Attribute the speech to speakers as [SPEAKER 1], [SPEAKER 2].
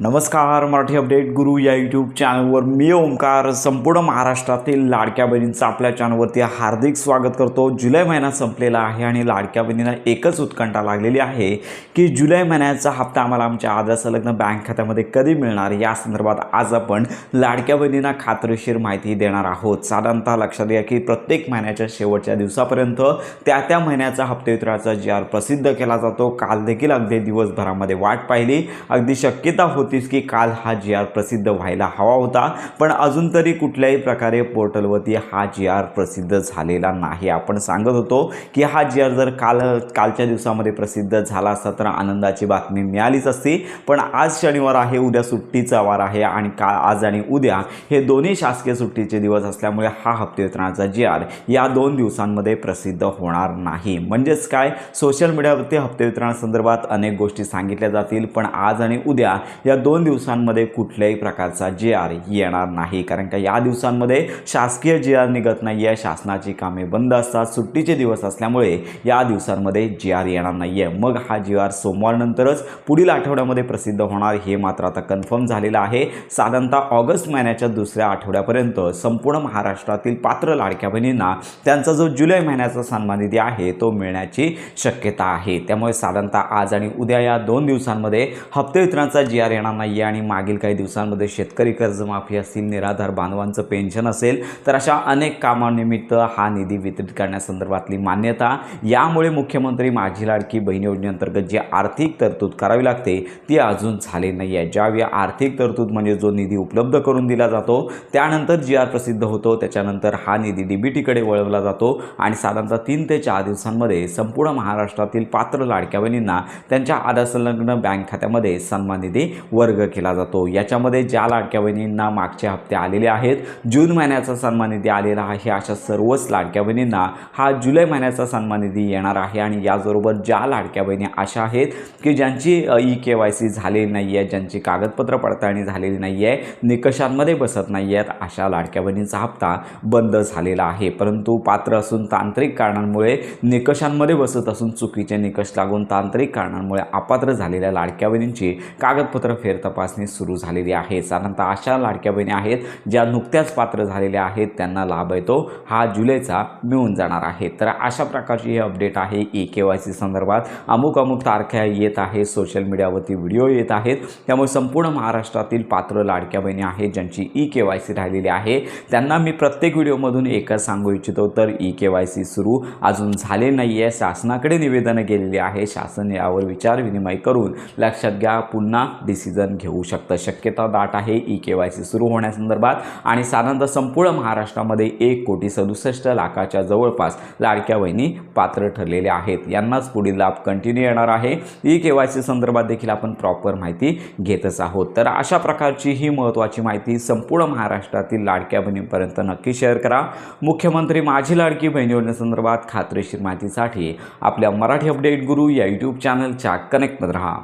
[SPEAKER 1] नमस्कार, मराठी अपडेट गुरु या यूट्यूब चॅनलवर मी ओमकार संपूर्ण महाराष्ट्रातील लाडक्या बहिणींचं आपल्या चॅनलवरती हार्दिक स्वागत करतो। जुलै महिना संपलेला आहे आणि लाडक्या बहिणींना एकच उत्कंठा लागलेली आहे की जुलै महिन्याचा हप्ता आम्हाला आमच्या आधार संलग्न बँक खात्यामध्ये कधी मिळणार, या संदर्भात आज आपण लाडक्या बहिणींना खात्रीशीर माहिती देणार आहोत। साधारणतः लक्षात घ्या की प्रत्येक महिन्याच्या शेवटच्या दिवसापर्यंत त्या महिन्याचा हप्ते वितरणाचा जी आर प्रसिद्ध केला जातो। काल देखील अगदी दिवसभरामध्ये वाट पाहिली, अगदी शक्यता होतीच की काल हा जी आर प्रसिद्ध व्हायला हवा होता, पण अजून तरी कुठल्याही प्रकारे पोर्टलवरती हा जी आर प्रसिद्ध झालेला नाही। आपण सांगत होतो की हा जी आर जर कालच्या दिवसामध्ये प्रसिद्ध झाला असता तर आनंदाची बातमी मिळालीच असती, पण आज शनिवार आहे, उद्या सुट्टीचा वार आहे आणि आज आणि उद्या हे दोन्ही शासकीय सुट्टीचे दिवस असल्यामुळे हा हप्ते वितरणाचा जी आर या 2 दिवसांमध्ये प्रसिद्ध होणार नाही। म्हणजेच काय, सोशल मीडियावरती हप्ते वितरणासंदर्भात अनेक गोष्टी सांगितल्या जातील, पण आज आणि उद्या या 2 दिवसांमध्ये कुठल्याही प्रकारचा जी आर येणार नाही, कारण का या दिवसांमध्ये शासकीय जी आर निघत नाही आहे, शासनाची कामे बंद असतात, सुट्टीचे दिवस असल्यामुळे या दिवसांमध्ये जी आर येणार नाही आहे। मग हा जी आर सोमवारनंतरच पुढील आठवड्यामध्ये प्रसिद्ध होणार हे मात्र आता कन्फर्म झालेलं आहे। साधारणतः ऑगस्ट महिन्याच्या दुसऱ्या आठवड्यापर्यंत संपूर्ण महाराष्ट्रातील पात्र लाडक्या बहिणींना त्यांचा जो जुलै महिन्याचा सन्मान निधी आहे तो मिळण्याची शक्यता आहे। त्यामुळे साधारणतः आज आणि उद्या या 2 दिवसांमध्ये हप्ते वितरणाचा जी आर येणार नाही आणि मागील काही दिवसांमध्ये शेतकरी कर्जमाफी असेल, निराधार बांधवांचं पेन्शन असेल, तर अशा अनेक कामांनिमित्त हा निधी वितरित करण्यासंदर्भातली मान्यता, यामुळे मुख्यमंत्री माझी लाडकी बहीण योजनेअंतर्गत जी आर्थिक तरतूद करावी लागते ती अजून झाली नाही आहे। ज्यावेळी आर्थिक तरतूद म्हणजे जो निधी उपलब्ध करून दिला जातो त्यानंतर जी आर प्रसिद्ध होतो, त्याच्यानंतर हा निधी डीबीटीकडे वळवला जातो आणि साधारणतः 3 ते 4 दिवसांमध्ये संपूर्ण महाराष्ट्रातील पात्र लाडक्या बहिणींना त्यांच्या आधार संलग्न बँक खात्यामध्ये सन्मान निधी वर्ग केला जातो। याच्यामध्ये ज्या लाडक्या बहिणींना मागचे हप्ते आलेले आहेत, जून महिन्याचा सन्मान निधी आलेला आहे, अशा सर्वच लाडक्या बहिणींना हा जुलै महिन्याचा सन्मान निधी येणार आहे। आणि याचबरोबर ज्या लाडक्या बहिणी अशा आहेत की ज्यांची EKYC झालेली नाही आहे, ज्यांची कागदपत्र पडताळणी झालेली नाही आहे, निकषांमध्ये बसत नाही आहेत, अशा लाडक्या बहिणींचा हप्ता बंद झालेला आहे। परंतु पात्र असून तांत्रिक कारणांमुळे निकषांमध्ये बसत असून चुकीचे निकष लागून तांत्रिक कारणांमुळे अपात्र झालेल्या लाडक्या बहिणींची कागदपत्र फेरतपासणी सुरू झालेली आहे। साधारणतः अशा लाडक्या बहिणी आहेत ज्या नुकत्याच पात्र झालेल्या आहेत, त्यांना लाभ येतो हा जुलैचा मिळून जाणार आहे। तर अशा प्रकारची ही अपडेट आहे। EKYC संदर्भात अमुक तारख्या येत आहे, सोशल मीडियावरती व्हिडिओ येत आहेत, त्यामुळे संपूर्ण महाराष्ट्रातील पात्र लाडक्या बहिणी आहेत ज्यांची EKYC राहिलेली आहे त्यांना मी प्रत्येक व्हिडिओमधून एकच सांगू इच्छितो, तर EKYC सुरू अजून झाले नाही आहे, शासनाकडे निवेदनं गेलेली आहे, शासन यावर विचार विनिमय करून लक्षात घ्या पुन्हा डिसिजन घेऊ शकतं। शक्यता दाट आहे EKYC सुरू होण्यासंदर्भात आणि साधारणतः संपूर्ण महाराष्ट्रामध्ये 1,67,00,000 जवळपास लाडक्या बहिणी पात्र ठरलेल्या आहेत, यांनाच पुढील लाभ कंटिन्यू येणार आहे। EKYC संदर्भात देखील आपण प्रॉपर माहिती घेतच आहोत। तर अशा प्रकारची ही महत्त्वाची माहिती संपूर्ण महाराष्ट्रातील लाडक्या बहिणींपर्यंत नक्की शेअर करा। मुख्यमंत्री माझी लाडकी बहीण योजनेसंदर्भात खात्रीशीर माहितीसाठी आपल्या मराठी अपडेट गुरु या यूट्यूब चॅनलच्या कनेक्टमध्ये राहा।